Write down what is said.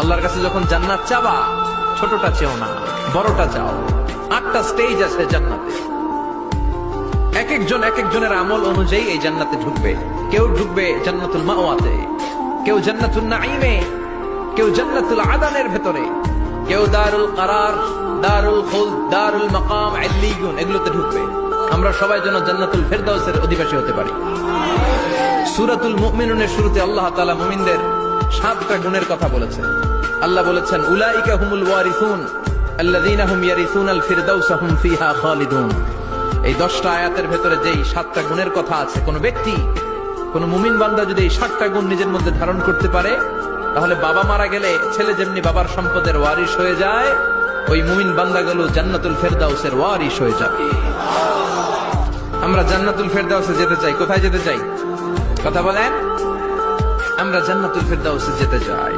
আল্লাহর কাছে যখন জান্নাত চাবা, ছোটটা চেও না, বড়টা চাও। 8টা স্টেজ আছে জান্নাতে। এক একজনের আমল অনুযায়ী এই জান্নাতে ঢুকবে। কেউ ঢুকবে জান্নাতুল মাওয়াতে, কেউ জান্নাতুল নাঈমে, কেউ জান্নাতুল আদানের ভেতরে, কেউ দারুল কারার, দারুল খুলদ, দারুল মাকাম, ইল্লিয়ুন এগুলোতে ঢুকবে। আমরা সবাই যেন জান্নাতুল ফেরদাউসের অধিবাসী হতে পারি। সূরাতুল মুমিনুনের শুরুতে আল্লাহ তাআলা মুমিনদের 7টা গুণের কথা বলেছেন। আল্লাহ বলেছেন, উলাইকা হুমুল ওয়ারিসুন আল্লাযীনা হুম ইয়ারিসুনাল ফিরদাউসা হুম ফিহা খালিদুন। এই 10টা আয়াতের ভেতরে যেই 7টা গুণের কথা আছে, কোন ব্যক্তি, কোন মুমিন বান্দা যদি এই 7টা গুণ নিজের মধ্যে ধারণ করতে পারে, তাহলে বাবা মারা গেলে ছেলে যেমনি বাবার সম্পদের ওয়ারিশ হয়ে যায়, ওই মুমিন বান্দাগুলো জান্নাতুল ফেরদাউসের ওয়ারিশ হয়ে যাবে। আমরা জান্নাতুল ফেরদাউসে যেতে চাই। কোথায় যেতে চাই? কথা বলেন। আমরা জান্নাতুল ফেরদাউসে যেতে চাই।